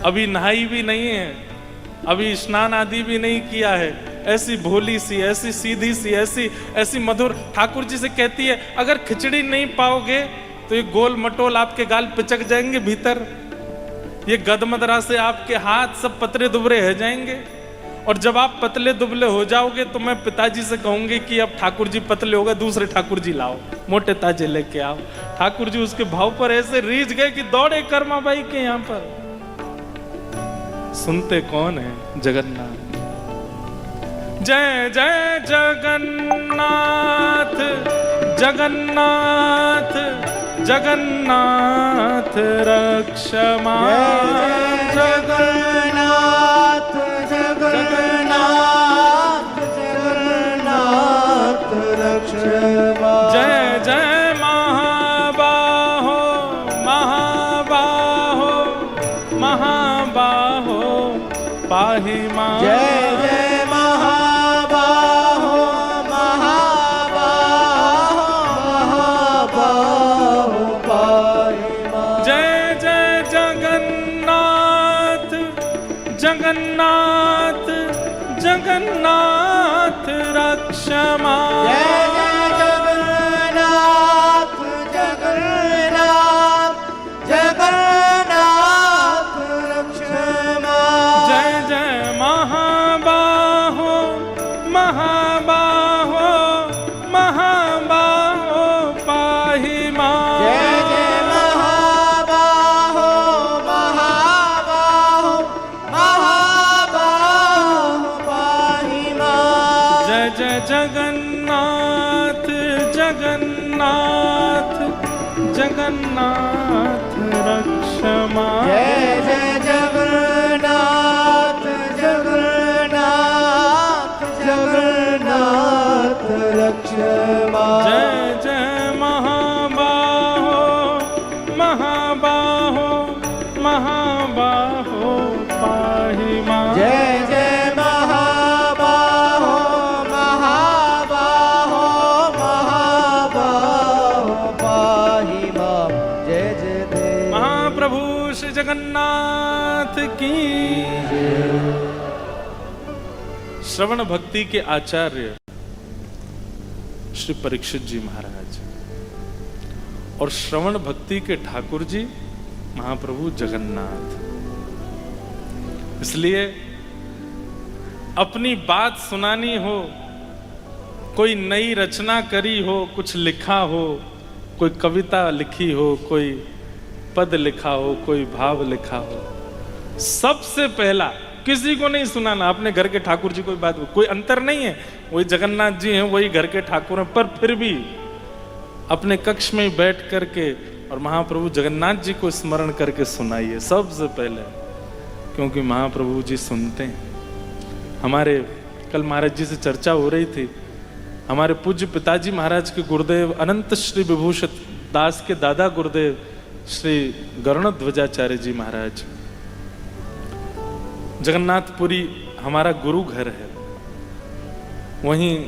अभी नहाई भी नहीं है, अभी स्नान आदि भी नहीं किया है, ऐसी भोली सी, ऐसी सीधी सी, ऐसी मधुर। ठाकुर जी से कहती है अगर खिचड़ी नहीं पाओगे तो ये गोल मटोल आपके गाल पिचक जाएंगे भीतर, ये गदमदरा से आपके हाथ सब पतले दुबले हो जाएंगे, और जब आप पतले दुबले हो जाओगे तो मैं पिताजी से कहूंगी कि अब ठाकुर जी पतले हो गए, दूसरे ठाकुर जी लाओ, मोटे ताजे लेके आओ। ठाकुर जी उसके भाव पर ऐसे रीझ गए कि दौड़े कर्मा बाई के यहाँ पर। सुनते कौन है? जगन्नाथ। जय जय जगन्नाथ जगन्नाथ जगन्नाथ रक्षमा, जगन्नाथ जगन्नाथ जगन्नाथ रक्षमा। जय जय महाबाहो महाबाहो महाबाहो पाहि मां। जय जय महाबाहो महाबाहो महाबाहो पाहि मां। जय जय जगन्नाथ जगन्नाथ जगन्नाथ रक्षमा। जय जय जगन्नाथ जगन्नाथ जगन्नाथ रक्षमा। जय जय महाबाहो महाबाहो महाबाहो पाहि मां। जय जय महाबाहो महाबाहो महाबाहो पाहि मां। जय जय जगन्नाथ जगन्नाथ जगन्नाथ रक्षमा। जय जय जगन्नाथ जगन्नाथ जगन्नाथ रक्षमा। जय जय महाबाहो महाबाहो महाबाहो पाहि मां। जय जय महाबाहो महाबाहो महाबाहो पाहि मां। जय जय देव महाप्रभु श्री जगन्नाथ की। श्रवण भक्ति के आचार्य श्री परीक्षित जी महाराज और श्रवण भक्ति के ठाकुर जी महाप्रभु जगन्नाथ। इसलिए अपनी बात सुनानी हो, कोई नई रचना करी हो, कुछ लिखा हो, कोई कविता लिखी हो, कोई पद लिखा हो, कोई भाव लिखा हो, सबसे पहला किसी को नहीं सुनाना, अपने घर के ठाकुर जी। कोई बात, कोई अंतर नहीं है, वही जगन्नाथ जी हैं, वही घर के ठाकुर हैं, पर फिर भी अपने कक्ष में बैठ करके और महाप्रभु जगन्नाथ जी को स्मरण करके सुनाइए सबसे पहले, क्योंकि महाप्रभु जी सुनते हैं। हमारे कल महाराज जी से चर्चा हो रही थी, हमारे पूज्य पिताजी महाराज के गुरुदेव अनंत श्री विभूषित दास के दादा गुरुदेव श्री गरुणध्वजाचार्य जी महाराज, जगन्नाथपुरी हमारा गुरु घर है, वहीं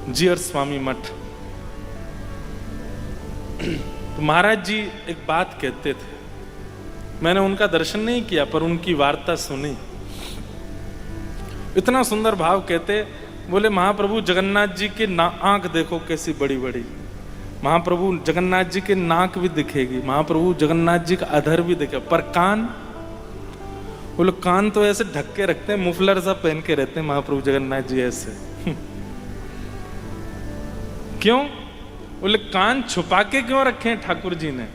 जीयर स्वामी मठ। तो महाराज जी एक बात कहते थे, मैंने उनका दर्शन नहीं किया पर उनकी वार्ता सुनी। इतना सुंदर भाव कहते, बोले महाप्रभु जगन्नाथ जी के आंख देखो कैसी बड़ी बड़ी, महाप्रभु जगन्नाथ जी के नाक भी दिखेगी, महाप्रभु जगन्नाथ जी का अधर भी दिखे, पर कान, वो लोग कान तो ऐसे ढक के रखते हैं, मुफलर सा पहन के रहते हैं महाप्रभु जगन्नाथ जी ऐसे। क्यों? बोले कान छुपा के क्यों रखे हैं ठाकुर जी ने?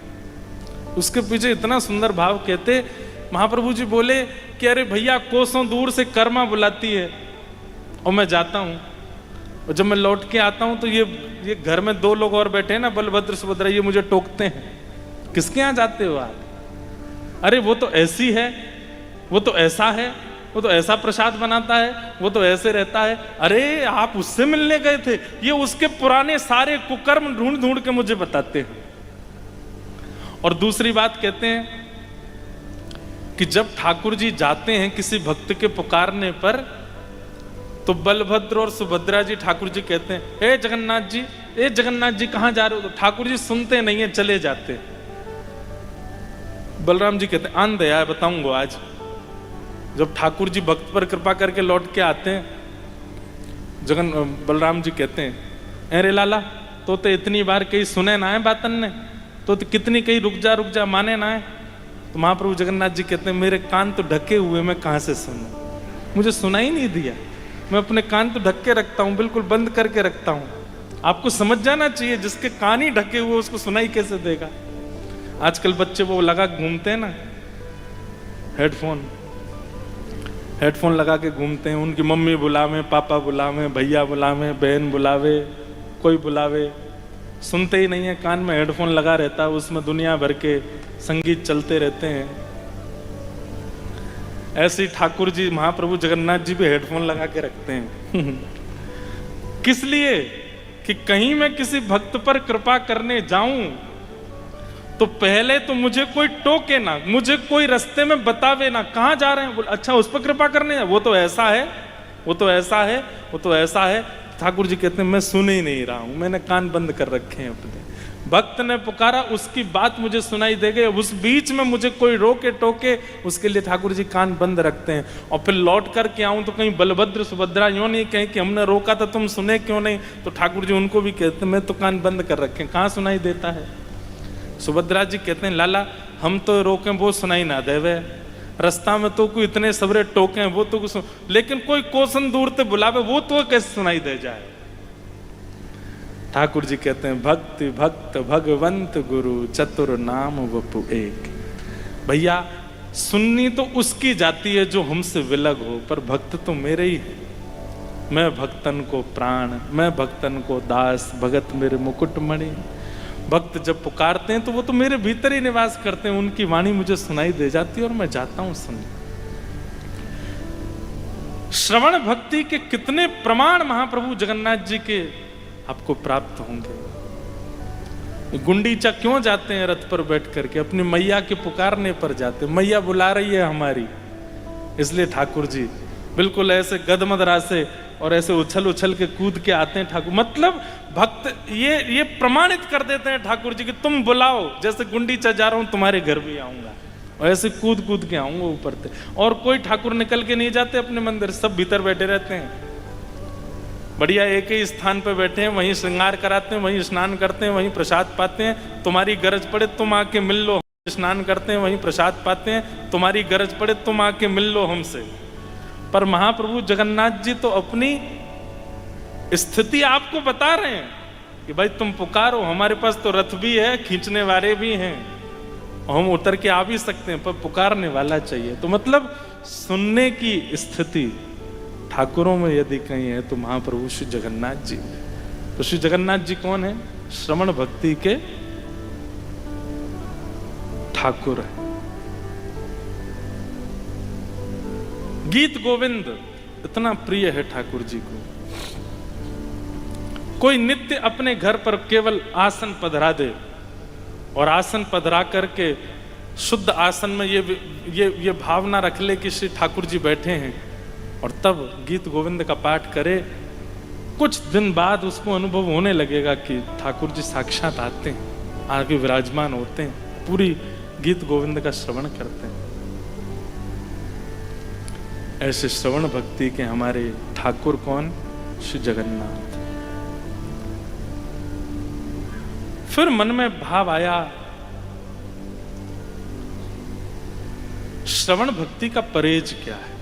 उसके पीछे इतना सुंदर भाव कहते, महाप्रभु जी बोले कि अरे भैया कोसों दूर से कर्मा बुलाती है और मैं जाता हूं, और जब मैं लौट के आता हूं तो ये घर में दो लोग और बैठे हैं ना, बलभद्र सुभद्रा, ये मुझे टोकते हैं, किसके यहां जाते हो आप? अरे वो तो ऐसी है, वो तो ऐसा है, वो तो ऐसा प्रसाद बनाता है, वो तो ऐसे रहता है। अरे आप उससे मिलने गए थे? ये उसके पुराने सारे कुकर्म ढूंढ ढूंढ के मुझे बताते हैं। और दूसरी बात कहते हैं कि जब ठाकुर जी जाते हैं किसी भक्त के पुकारने पर, तो बलभद्र और सुभद्रा जी ठाकुर जी कहते हैं, हे जगन्नाथ जी, ए जगन्नाथ जी कहां जा रहे हो? तो ठाकुर जी सुनते नहीं है, चले जाते। बलराम जी कहते हैं आन दया है, बताऊंगा आज। जब ठाकुर जी भक्त पर कृपा करके लौट के आते हैं, बलराम जी कहते हैं अरे लाला तो इतनी बार कहीं सुने ना है बातन ने, तो कितनी कहीं रुक जा माने ना है। तो महाप्रभु जगन्नाथ जी कहते हैं मेरे कान तो ढके हुए, मैं कहाँ से सुनूं, मुझे सुना ही नहीं दिया। मैं अपने कान तो ढक के रखता हूँ, बिल्कुल बंद करके रखता हूँ। आपको समझ जाना चाहिए, जिसके कान ही ढके हुए उसको सुनाई कैसे देगा। आजकल बच्चे वो लगा घूमते हैं ना, हेडफोन लगा के घूमते हैं। उनकी मम्मी बुलावे, पापा बुलावे, भैया बुलावे, बहन बुलावे, कोई बुलावे, सुनते ही नहीं है। कान में हेडफोन लगा रहता है, उसमें दुनिया भर के संगीत चलते रहते हैं। ऐसे ही ठाकुर जी महाप्रभु जगन्नाथ जी भी हेडफोन लगा के रखते हैं। किस लिए? कि कहीं मैं किसी भक्त पर कृपा करने जाऊं तो पहले तो मुझे कोई टोके ना, मुझे कोई रास्ते में बतावे ना कहाँ जा रहे हैं। बोल अच्छा उस पर कृपा करने, वो तो ऐसा है, वो तो ऐसा है, वो तो ऐसा है। ठाकुर जी कहते हैं मैं सुन ही नहीं रहा हूं, मैंने कान बंद कर रखे हैं अपने। भक्त ने पुकारा, उसकी बात मुझे सुनाई दे गई, उस बीच में मुझे कोई रोके टोके, उसके लिए ठाकुर जी कान बंद रखते हैं। और फिर लौट कर के आऊं तो कहीं बलभद्र सुभद्रा यूं नहीं कहें कि हमने रोका था तुम सुने क्यों नहीं। तो ठाकुर जी उनको भी कहते हैं मैं तो कान बंद कर रखे हैं, कहाँ सुनाई देता है। सुभद्रा जी कहते हैं लाला हम तो रोके वो सुनाई ना देवे, रास्ता में तो कोई इतने सबरे टोके हैं वो तो कुछ, लेकिन कोई कोसन दूर से बुलावे वो तो कैसे सुनाई दे जाए। ठाकुर जी कहते हैं भक्ति भक्त भगवंत गुरु चतुर नाम वपु एक। भैया सुननी तो उसकी जाती है जो हमसे विलग हो, पर भक्त तो मेरे ही है। मैं भक्तन को प्राण, मैं भक्तन को दास, भगत मेरे मुकुट मणि। भक्त जब पुकारते हैं तो वो तो मेरे भीतर ही निवास करते हैं, उनकी वाणी मुझे सुनाई दे जाती है और मैं जाता हूं सुनने। श्रवण भक्ति के कितने प्रमाण महाप्रभु जगन्नाथ जी के आपको प्राप्त होंगे। गुंडीचा क्यों जाते हैं रथ पर बैठ करके? अपनी मैया के पुकारने पर जाते, मैया बुला रही है हमारी, इसलिए ठाकुर जी बिल्कुल ऐसे गदमदरा से और ऐसे उछल उछल के कूद के आते हैं ठाकुर। मतलब भक्त ये प्रमाणित कर देते हैं ठाकुर जी कि तुम बुलाओ, जैसे गुंडीचा जा रहा हूं तुम्हारे घर भी आऊंगा, और ऐसे कूद कूद के आऊंगा ऊपर से। और कोई ठाकुर निकल के नहीं जाते अपने मंदिर, सब भीतर बैठे रहते हैं, बढ़िया एक ही स्थान पे बैठे हैं, वहीं श्रृंगार कराते हैं, वहीं स्नान करते हैं, वहीं प्रसाद पाते हैं। तुम्हारी गरज पड़े तुम आके मिल लो, स्नान करते हैं वहीं प्रसाद पाते हैं, तुम्हारी गरज पड़े तुम आके मिल लो हमसे। पर महाप्रभु जगन्नाथ जी तो अपनी स्थिति आपको बता रहे हैं कि भाई तुम पुकारो, हमारे पास तो रथ भी है, खींचने वाले भी हैं, हम उतर के आ भी सकते हैं, पर पुकारने वाला चाहिए। तो मतलब सुनने की स्थिति ठाकुरों में यदि कहीं है तो महाप्रभु श्री जगन्नाथ जी। तो श्री जगन्नाथ जी कौन है? श्रवण भक्ति के ठाकुर है। गीत गोविंद इतना प्रिय है ठाकुर जी को। कोई नित्य अपने घर पर केवल आसन पधरा दे और आसन पधरा करके शुद्ध आसन में ये भावना रख ले कि श्री ठाकुर जी बैठे हैं, और तब गीत गोविंद का पाठ करे, कुछ दिन बाद उसको अनुभव होने लगेगा कि ठाकुर जी साक्षात आते हैं, आगे विराजमान होते हैं, पूरी गीत गोविंद का श्रवण करते हैं। ऐसे श्रवण भक्ति के हमारे ठाकुर कौन? श्री जगन्नाथ। फिर मन में भाव आया, श्रवण भक्ति का परहेज क्या है?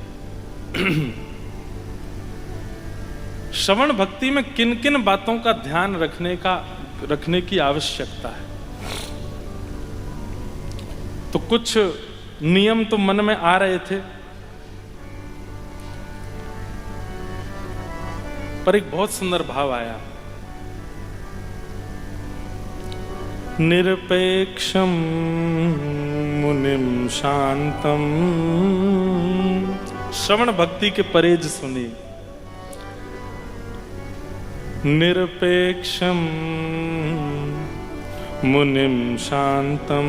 श्रवण भक्ति में किन किन बातों का ध्यान रखने की आवश्यकता है? तो कुछ नियम तो मन में आ रहे थे, पर एक बहुत सुंदर भाव आया, निरपेक्षम मुनिम शांतम। श्रवण भक्ति के परहेज सुनिए। निरपेक्षम मुनिम शांतम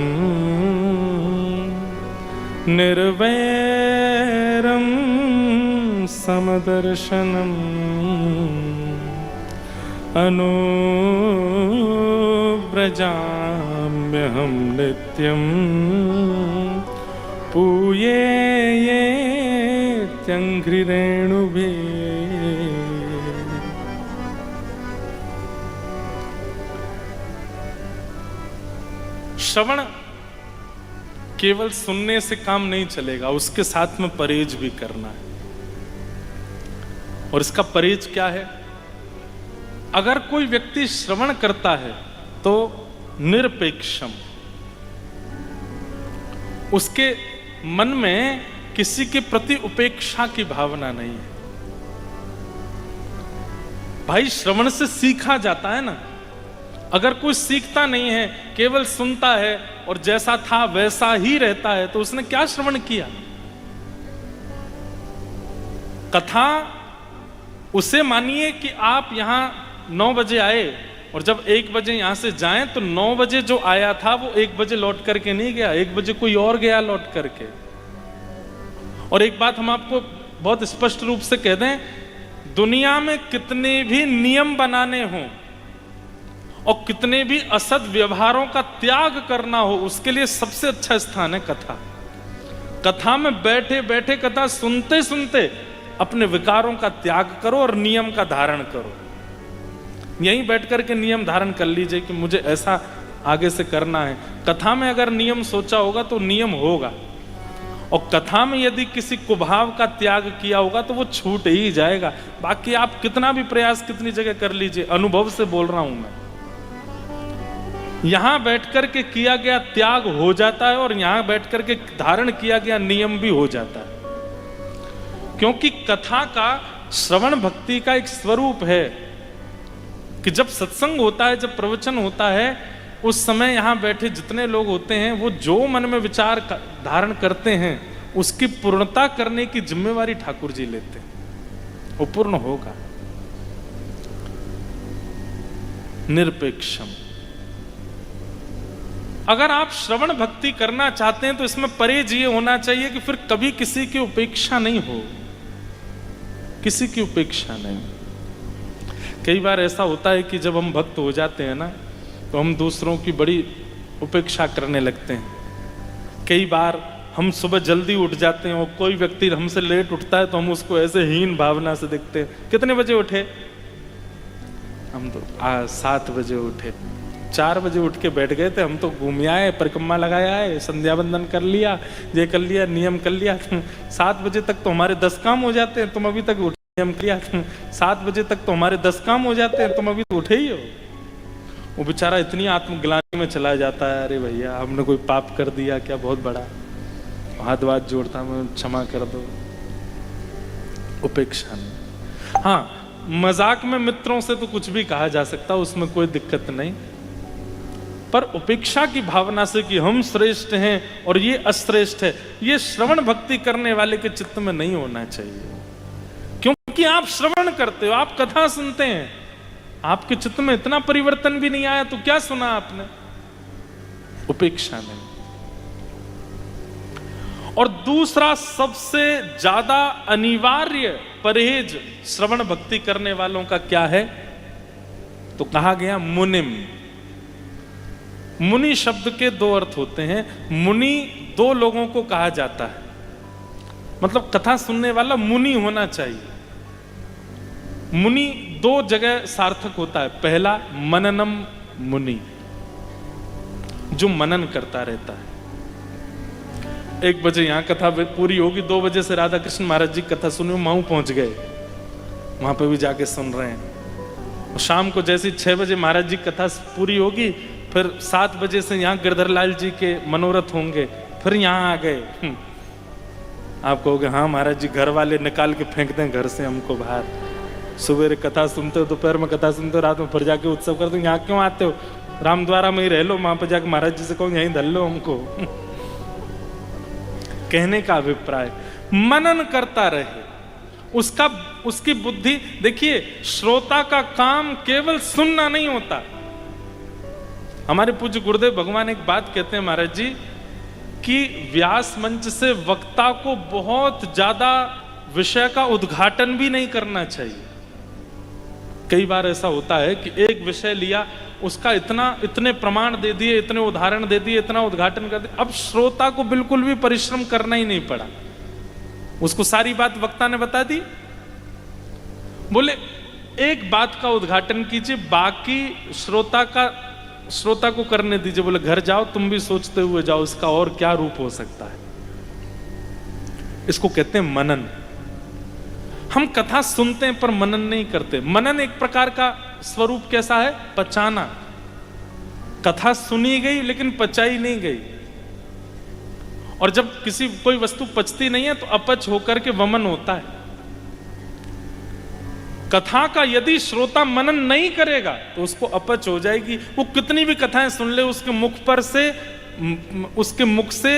निर्वैरम समदर्शनम अनुव्रजाम्यहम्। में हम नित्यम पूये ये त्यंघ्रि रेणुभि। श्रवण केवल सुनने से काम नहीं चलेगा, उसके साथ में परहेज भी करना है। और इसका परहेज क्या है? अगर कोई व्यक्ति श्रवण करता है तो निरपेक्षम, उसके मन में किसी के प्रति उपेक्षा की भावना नहीं है। भाई श्रवण से सीखा जाता है ना। अगर कोई सीखता नहीं है, केवल सुनता है और जैसा था वैसा ही रहता है, तो उसने क्या श्रवण किया? कथा उसे मानिए कि आप यहां 9 बजे आए और जब 1 बजे यहां से जाएं तो 9 बजे जो आया था वो 1 बजे लौट करके नहीं गया, 1 बजे कोई और गया लौट करके। और एक बात हम आपको बहुत स्पष्ट रूप से कह दें, दुनिया में कितने भी नियम बनाने हों और कितने भी असद व्यवहारों का त्याग करना हो, उसके लिए सबसे अच्छा स्थान है कथा। कथा में बैठे बैठे, कथा सुनते सुनते अपने विकारों का त्याग करो और नियम का धारण करो। यहीं बैठ करके नियम धारण कर लीजिए कि मुझे ऐसा आगे से करना है। कथा में अगर नियम सोचा होगा तो नियम होगा, और कथा में यदि किसी कुभाव का त्याग किया होगा तो वो छूट ही जाएगा। बाकी आप कितना भी प्रयास कितनी जगह कर लीजिए, अनुभव से बोल रहा हूं मैं, यहां बैठकर के किया गया त्याग हो जाता है और यहां बैठकर के धारण किया गया नियम भी हो जाता है। क्योंकि कथा का, श्रवण भक्ति का एक स्वरूप है कि जब सत्संग होता है, जब प्रवचन होता है, उस समय यहां बैठे जितने लोग होते हैं वो जो मन में विचार धारण करते हैं उसकी पूर्णता करने की जिम्मेवारी ठाकुर जी लेते हैं। वो पूर्ण होगा। निरपेक्षम। अगर आप श्रवण भक्ति करना चाहते हैं तो इसमें परहेज ये होना चाहिए कि फिर कभी किसी की उपेक्षा नहीं हो, किसी की उपेक्षा नहीं। कई बार ऐसा होता है कि जब हम भक्त हो जाते हैं ना तो हम दूसरों की बड़ी उपेक्षा करने लगते हैं। कई बार हम सुबह जल्दी उठ जाते हैं और कोई व्यक्ति हमसे लेट उठता है तो हम उसको ऐसे हीन भावना से देखते हैं। कितने बजे उठे? हम तो 7 बजे उठे, 4 बजे उठ के बैठ गए थे, हम तो घूम आए, परिक्रमा लगाया है, संध्या बंदन कर लिया, ये कर लिया, नियम कर लिया। 7 बजे तक तो हमारे 10 काम हो जाते हैं, तुम अभी तक उठे। नियम किया 7 बजे तक तो हमारे 10 काम हो जाते हैं, तुम अभी तो उठे ही हो। वो बेचारा इतनी आत्मग्लानि में चला जाता है, अरे भैया हमने कोई पाप कर दिया क्या बहुत बड़ा, हाथ वाथ जोड़ता मैं, क्षमा कर दो। उपेक्षा नहीं। हाँ, मजाक में मित्रों से तो कुछ भी कहा जा सकता, उसमें कोई दिक्कत नहीं, पर उपेक्षा की भावना से कि हम श्रेष्ठ हैं और ये अश्रेष्ठ है, ये श्रवण भक्ति करने वाले के चित्त में नहीं होना चाहिए। क्योंकि आप श्रवण करते हो, आप कथा सुनते हैं, आपके चित्त में इतना परिवर्तन भी नहीं आया तो क्या सुना आपने? उपेक्षा नहीं। और दूसरा सबसे ज्यादा अनिवार्य परहेज श्रवण भक्ति करने वालों का क्या है? तो कहा गया मुनिम। मुनि शब्द के 2 अर्थ होते हैं। मुनि 2 लोगों को कहा जाता है, मतलब कथा सुनने वाला मुनि होना चाहिए। मुनि 2 जगह सार्थक होता है। पहला मननम मुनि, जो मनन करता रहता है। 1 बजे यहां कथा पूरी होगी, 2 बजे से राधा कृष्ण महाराज जी कथा सुनी, माऊ पहुंच गए, वहां पे भी जाके सुन रहे हैं। शाम को जैसी 6 बजे महाराज जी कथा पूरी होगी, फिर 7 बजे से यहाँ गिरधर लाल जी के मनोरथ होंगे, फिर यहाँ आ गए। आप कहोगे हाँ महाराज जी घर वाले निकाल के फेंक दें घर से हमको बाहर, सुबह कथा सुनते हो, दोपहर में कथा सुनते हो, रात में फिर जाके उत्सव करते हो, यहाँ क्यों आते हो? रामद्वारा में ही रह लो, वहां पर जाके महाराज जी से कहो यहीं धर लो हमको। कहने का अभिप्राय मनन करता रहे, उसकी बुद्धि। देखिए, श्रोता का काम केवल सुनना नहीं होता। हमारे पूज्य गुरुदेव भगवान एक बात कहते हैं महाराज जी कि व्यास मंच से वक्ता को बहुत ज्यादा विषय का उद्घाटन भी नहीं करना चाहिए। कई बार ऐसा होता है कि एक विषय लिया, उसका इतने प्रमाण दे दिए, इतने उदाहरण दे दिए, इतना उद्घाटन कर दिया, अब श्रोता को बिल्कुल भी परिश्रम करना ही नहीं पड़ा, उसको सारी बात वक्ता ने बता दी। बोले एक बात का उद्घाटन कीजिए, बाकी श्रोता को करने दीजिए। बोले घर जाओ तुम भी सोचते हुए जाओ इसका और क्या रूप हो सकता है। इसको कहते हैं मनन। हम कथा सुनते हैं पर मनन नहीं करते। मनन एक प्रकार का स्वरूप कैसा है? पचाना। कथा सुनी गई लेकिन पचाई नहीं गई, और जब कोई वस्तु पचती नहीं है तो अपच होकर के वमन होता है। कथा का यदि श्रोता मनन नहीं करेगा तो उसको अपच हो जाएगी। वो कितनी भी कथाएं सुन ले, उसके मुख से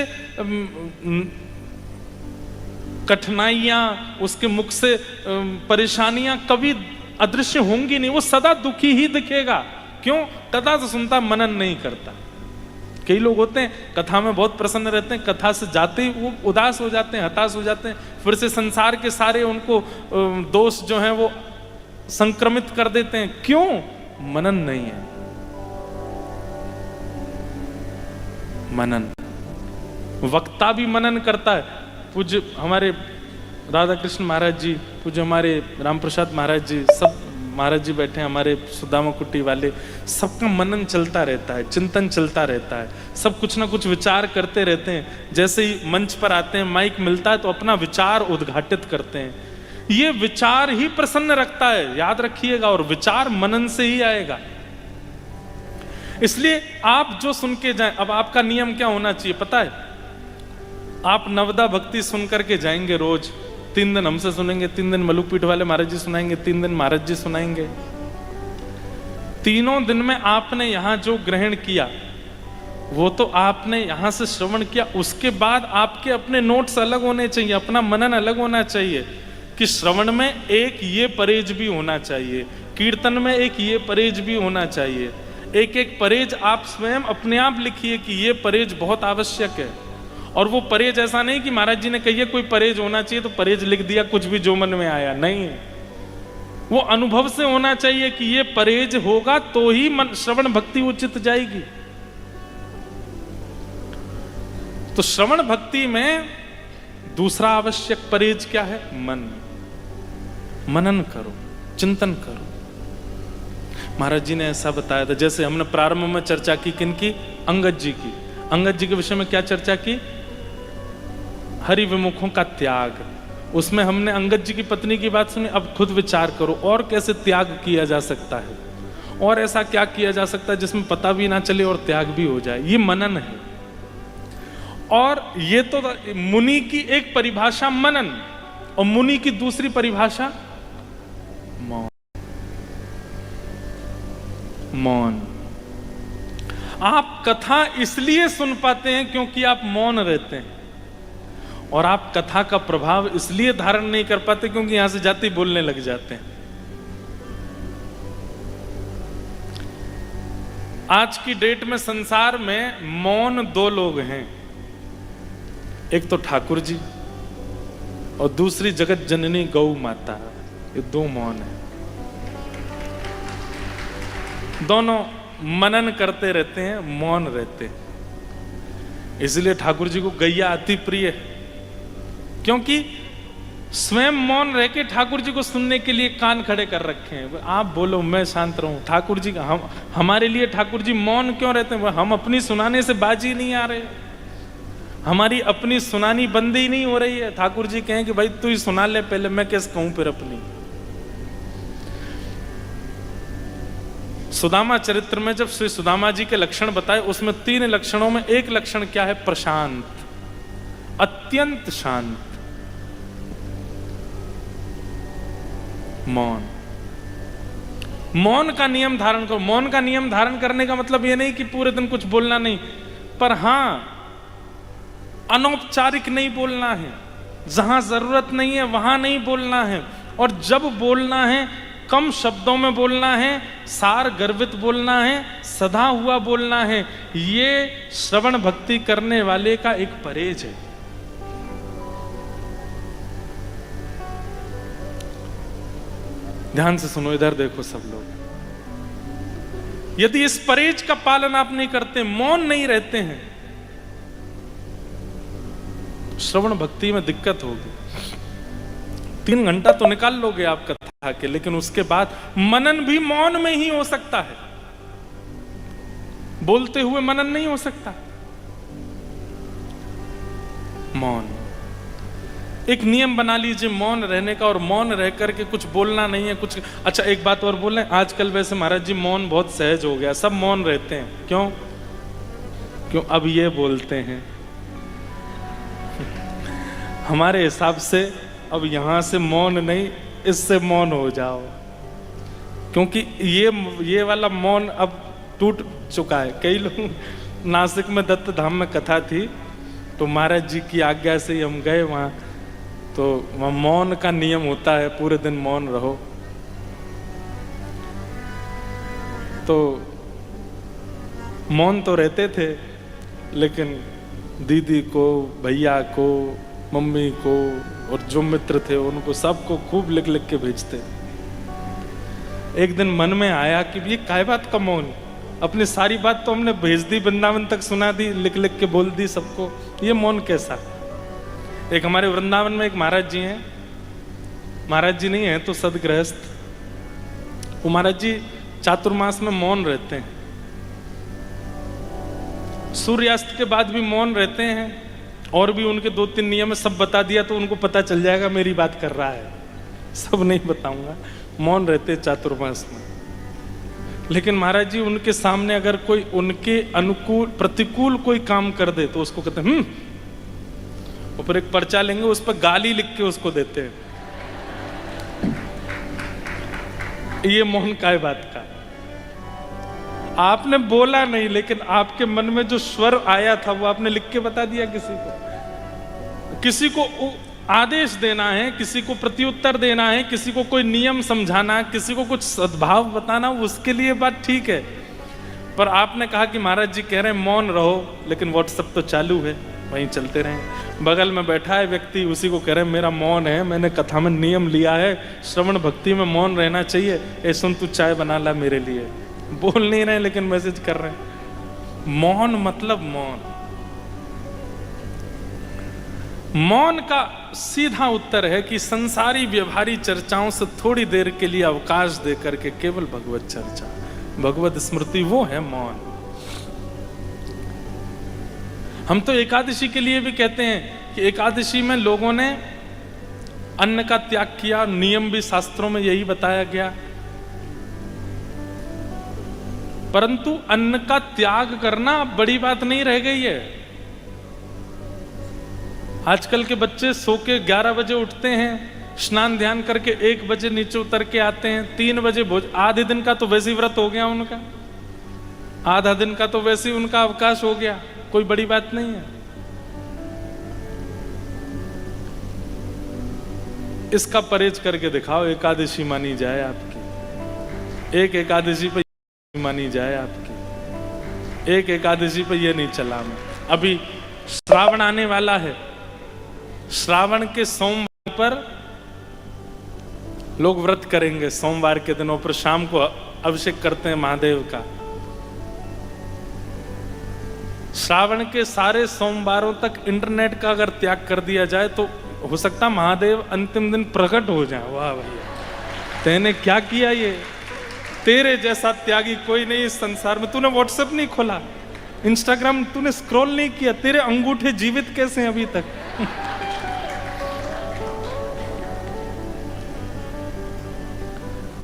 कठिनाइयां, उसके मुख से परेशानियां कभी अदृश्य होंगी नहीं, वो सदा दुखी ही दिखेगा। क्यों? कथा से सुनता मनन नहीं करता। कई लोग होते हैं कथा में बहुत प्रसन्न रहते हैं, कथा से जाते ही वो उदास हो जाते हैं, हताश हो जाते हैं, फिर से संसार के सारे उनको दोष जो हैं वो संक्रमित कर देते हैं। क्यों? मनन नहीं है। मनन, वक्ता भी मनन करता है। पूज्य हमारे राधा कृष्ण महाराज जी, पूज्य हमारे राम प्रसाद महाराज जी, सब महाराज जी बैठे हैं, हमारे सुदामा कुटी वाले, सबका मनन चलता रहता है, चिंतन चलता रहता है, सब कुछ ना कुछ विचार करते रहते हैं। जैसे ही मंच पर आते हैं, माइक मिलता है तो अपना विचार उद्घाटित करते हैं। ये विचार ही प्रसन्न रखता है, याद रखिएगा, और विचार मनन से ही आएगा। इसलिए आप जो सुन के जाएं, अब आपका नियम क्या होना चाहिए पता है? आप नवदा भक्ति सुन करके जाएंगे रोज, 3 दिन हमसे सुनेंगे, 3 दिन मलुकपीठ वाले महाराज जी सुनाएंगे, 3 दिन महाराज जी सुनाएंगे। तीनों दिन में आपने यहां जो ग्रहण किया वो तो आपने यहां से श्रवण किया, उसके बाद आपके अपने नोट्स अलग होने चाहिए, अपना मनन अलग होना चाहिए कि श्रवण में एक ये परहेज भी होना चाहिए, कीर्तन में एक ये परहेज भी होना चाहिए। एक एक परहेज आप स्वयं अपने आप लिखिए कि ये परहेज बहुत आवश्यक है। और वो परहेज ऐसा नहीं कि महाराज जी ने कहिए कोई परहेज होना चाहिए तो परहेज लिख दिया, कुछ भी जो मन में आया, नहीं। वो अनुभव से होना चाहिए कि ये परहेज होगा तो ही मन श्रवण भक्ति उचित जाएगी। तो श्रवण भक्ति में दूसरा आवश्यक परहेज क्या है? मन। मनन करो, चिंतन करो। महाराज जी ने ऐसा बताया था, जैसे हमने प्रारंभ में चर्चा की किनकी? अंगद जी की। अंगद जी के विषय में क्या चर्चा की? हरि विमुखों का त्याग। उसमें हमने अंगद जी की पत्नी की बात सुनी। अब खुद विचार करो और कैसे त्याग किया जा सकता है, और ऐसा क्या किया जा सकता है जिसमें पता भी ना चले और त्याग भी हो जाए। ये मनन है। और ये तो मुनि की एक परिभाषा मनन, और मुनि की दूसरी परिभाषा मौन। मौन। आप कथा इसलिए सुन पाते हैं क्योंकि आप मौन रहते हैं, और आप कथा का प्रभाव इसलिए धारण नहीं कर पाते क्योंकि यहां से जाते ही बोलने लग जाते हैं। आज की डेट में संसार में मौन 2 लोग हैं, एक तो ठाकुर जी और दूसरी जगत जननी गौ माता। ये 2 मौन है। दोनों मनन करते रहते हैं, मौन रहते हैं। इसलिए ठाकुर जी को गैया अति प्रिय है, क्योंकि स्वयं मौन रह के ठाकुर जी को सुनने के लिए कान खड़े कर रखे हैं। आप बोलो मैं शांत रहूं। ठाकुर जी का हमारे लिए ठाकुर जी मौन क्यों रहते हैं? हम अपनी सुनाने से बाजी नहीं आ रहे, हमारी अपनी सुनानी बंद ही नहीं हो रही है। ठाकुर जी कहें कि भाई तू ही सुना ले पहले, मैं कैसे कहूं फिर अपनी। सुदामा चरित्र में जब श्री सुदामा जी के लक्षण बताए, उसमें 3 लक्षणों में एक लक्षण क्या है? प्रशांत, अत्यंत शांत, मौन। मौन का नियम धारण करो। मौन का नियम धारण करने का मतलब यह नहीं कि पूरे दिन कुछ बोलना नहीं, पर हां अनौपचारिक नहीं बोलना है, जहां जरूरत नहीं है वहां नहीं बोलना है, और जब बोलना है कम शब्दों में बोलना है, सार गर्वित बोलना है, सधा हुआ बोलना है। ये श्रवण भक्ति करने वाले का एक परहेज है। ध्यान से सुनो, इधर देखो सब लोग। यदि इस परहेज का पालन आप नहीं करते, मौन नहीं रहते हैं, श्रवण भक्ति में दिक्कत होगी। 3 घंटा तो निकाल लोगे आप कथा के, लेकिन उसके बाद मनन भी मौन में ही हो सकता है, बोलते हुए मनन नहीं हो सकता। मौन एक नियम बना लीजिए मौन रहने का, और मौन रह करके कुछ बोलना नहीं है कुछ। अच्छा एक बात और बोल रहे हैं, आजकल वैसे महाराज जी मौन बहुत सहज हो गया, सब मौन रहते हैं। क्यों? क्यों? अब ये बोलते हैं हमारे हिसाब से अब यहां से मौन नहीं, इससे मौन हो जाओ, क्योंकि ये वाला मौन अब टूट चुका है। कई लोग नासिक में दत्त धाम में कथा थी, तो महाराज जी की आज्ञा से हम गए वहां, तो वहां मौन का नियम होता है, पूरे दिन मौन रहो। तो मौन तो रहते थे, लेकिन दीदी को, भैया को, मम्मी को और जो मित्र थे उनको सबको खूब लिख लिख के भेजते। एक दिन मन में आया कि ये काय बात का मौन, अपनी सारी बात तो हमने भेज दी, वृंदावन तक सुना दी, लिख लिख के बोल दी सबको, ये मौन कैसा? एक हमारे वृंदावन में एक महाराज जी हैं, महाराज जी नहीं है तो सदगृहस्थ, वो महाराज जी चातुर्मास में मौन रहते हैं, सूर्यास्त के बाद भी मौन रहते हैं, और भी उनके 2-3 नियम है, सब बता दिया तो उनको पता चल जाएगा मेरी बात कर रहा है, सब नहीं बताऊंगा। मौन रहते हैं चातुर्मास में, लेकिन महाराज जी उनके सामने अगर कोई उनके अनुकूल प्रतिकूल कोई काम कर दे तो उसको कहते हैं ऊपर एक पर्चा लेंगे, उस पर गाली लिख के उसको देते हैं। ये मौन काय बात का? आपने बोला नहीं, लेकिन आपके मन में जो स्वर आया था वो आपने लिख के बता दिया किसी को। किसी को आदेश देना है, किसी को प्रत्युत्तर देना है, किसी को कोई नियम समझाना, किसी को कुछ सद्भाव बताना, उसके लिए बात ठीक है। पर आपने कहा कि महाराज जी कह रहे हैं मौन रहो, लेकिन व्हाट्सएप तो चालू है, वहीं चलते रहें। बगल में बैठा है व्यक्ति, उसी को कह रहे हैं मेरा मौन है, मैंने कथा में नियम लिया है, श्रवण भक्ति में मौन रहना चाहिए, ए सुन तू चाय बना ला मेरे लिए। बोल नहीं रहे लेकिन मैसेज कर रहे हैं। मौन मतलब मौन। मौन का सीधा उत्तर है कि संसारी व्यवहारी चर्चाओं से थोड़ी देर के लिए अवकाश देकर के केवल भगवत चर्चा, भगवत स्मृति, वो है मौन। हम तो एकादशी के लिए भी कहते हैं कि एकादशी में लोगों ने अन्न का त्याग किया, नियम भी शास्त्रों में यही बताया गया। परंतु अन्न का त्याग करना बड़ी बात नहीं रह गई है। आजकल के बच्चे सो के 11 बजे उठते हैं, स्नान ध्यान करके 1 बजे नीचे उतर के आते हैं, 3 बजे भोज, आधे दिन का तो वैसे ही व्रत हो गया उनका, आधा दिन का तो वैसे ही उनका अवकाश हो गया, कोई बड़ी बात नहीं है। इसका परहेज करके दिखाओ, एकादशी मानी जाए आपकी, एक एकादशी पे मानी जाए आपकी, एक एकादशी पे ये नहीं चला मैं। अभी श्रावण आने वाला है, श्रावण के सोमवार पर लोग व्रत करेंगे, सोमवार के दिनों पर शाम को अभिषेक करते हैं महादेव का। श्रावण के सारे सोमवारों तक इंटरनेट का अगर त्याग कर दिया जाए तो हो सकता महादेव अंतिम दिन प्रकट हो जाए। वाह भैया, तेने क्या किया? ये तेरे जैसा त्यागी कोई नहीं इस संसार में। तूने व्हाट्सएप नहीं खोला, इंस्टाग्राम तूने स्क्रॉल नहीं किया, तेरे अंगूठे जीवित कैसे हैं अभी तक?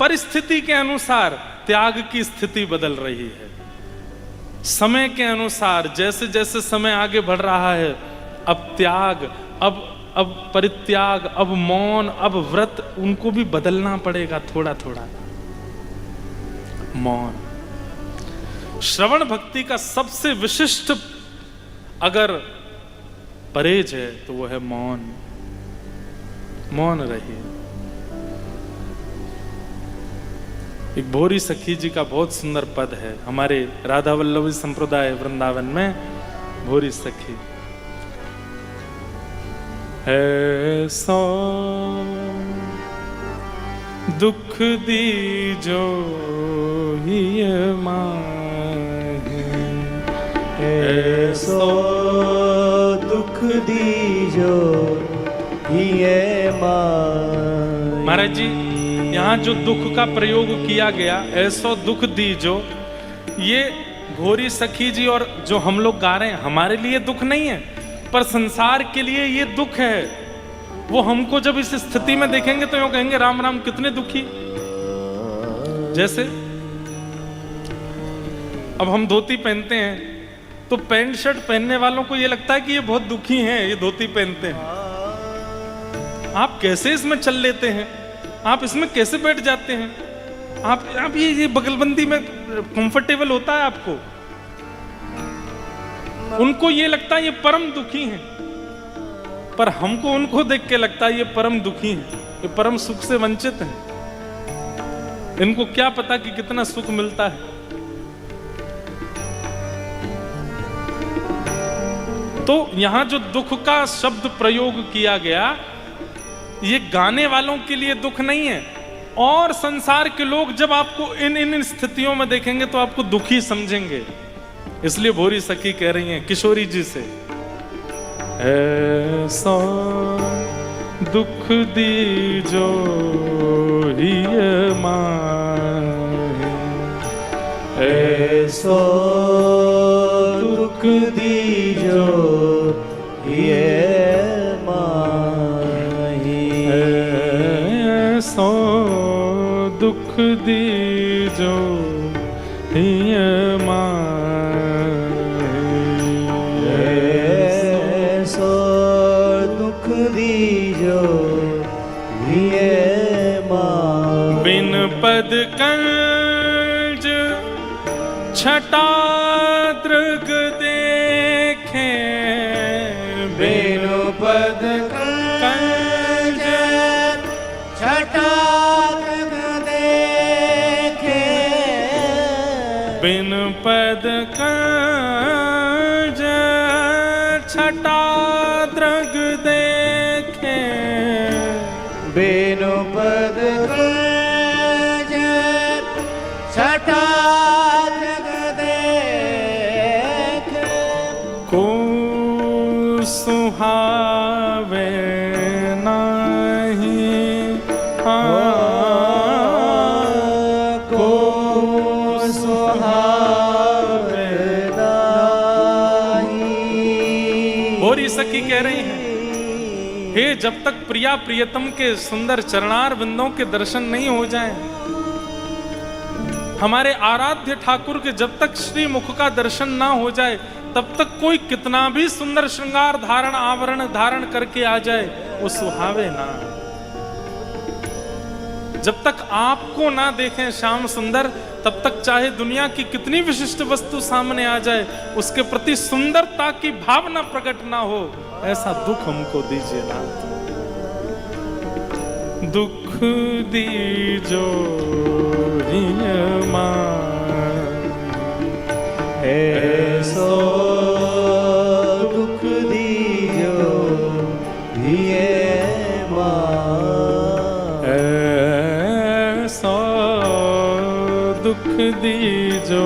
परिस्थिति के अनुसार त्याग की स्थिति बदल रही है। समय के अनुसार जैसे जैसे समय आगे बढ़ रहा है, अब त्याग, अब परित्याग, अब मौन, अब व्रत, उनको भी बदलना पड़ेगा थोड़ा थोड़ा। मौन श्रवण भक्ति का सबसे विशिष्ट अगर परहेज है तो वो है मौन। मौन रहिए। एक भोरी सखी जी का बहुत सुंदर पद है हमारे राधा वल्लभी संप्रदाय वृंदावन में। भोरी सखी ऐसा दुख दीजो हिय माहे। ऐसो दुख दीजो हिय माहे। महाराज जी, यहाँ जो दुख का प्रयोग किया गया, ऐसो दुख दीजो, ये घोरी सखी जी और जो हम लोग गा रहे हैं, हमारे लिए दुख नहीं है, पर संसार के लिए ये दुख है। वो हमको जब इस स्थिति में देखेंगे तो यूं कहेंगे, राम राम कितने दुखी। जैसे अब हम धोती पहनते हैं तो पैंट शर्ट पहनने वालों को ये लगता है कि ये बहुत दुखी हैं, ये धोती पहनते हैं। आप कैसे इसमें चल लेते हैं, आप इसमें कैसे बैठ जाते हैं, आप ये बगलबंदी में कंफर्टेबल होता है आपको। उनको ये लगता है ये परम दुखी हैं, पर हमको उनको देख के लगता है ये परम दुखी हैं, ये परम सुख से वंचित हैं। इनको क्या पता कि कितना सुख मिलता है। तो यहां जो दुख का शब्द प्रयोग किया गया, ये गाने वालों के लिए दुख नहीं है, और संसार के लोग जब आपको इन स्थितियों में देखेंगे तो आपको दुखी समझेंगे। इसलिए भोरी सखी कह रही हैं किशोरी जी से, ऐसा दुख दीजो हिय माहे। ऐसो दुख दीजो हिय माहे। ऐसो दुख दीजो हिय पद कंज छटा दृग देखे। बेनु पद कंज छटा दृग देखे। बिन पद कंज छटा दृग देखे। बेनु पद छटा दृग देखे। को सुहावे नहीं, को सुहावे नहीं। भोरी सखी कह रही है, हे जब तक प्रिया प्रियतम के सुंदर चरणार बिंदों के दर्शन नहीं हो जाएं, हमारे आराध्य ठाकुर के जब तक श्री मुख का दर्शन ना हो जाए, तब तक कोई कितना भी सुंदर श्रृंगार धारण आवरण धारण करके आ जाए, वो सुहावे ना। जब तक आपको ना देखें श्याम सुंदर, तब तक चाहे दुनिया की कितनी विशिष्ट वस्तु सामने आ जाए, उसके प्रति सुंदरता की भावना प्रकट ना हो, ऐसा दुख हमको दीजिए ना। दुख दीजो हिय माहे। ऐसो दुख दीजो हिय माहे। ऐसो दुख दीजो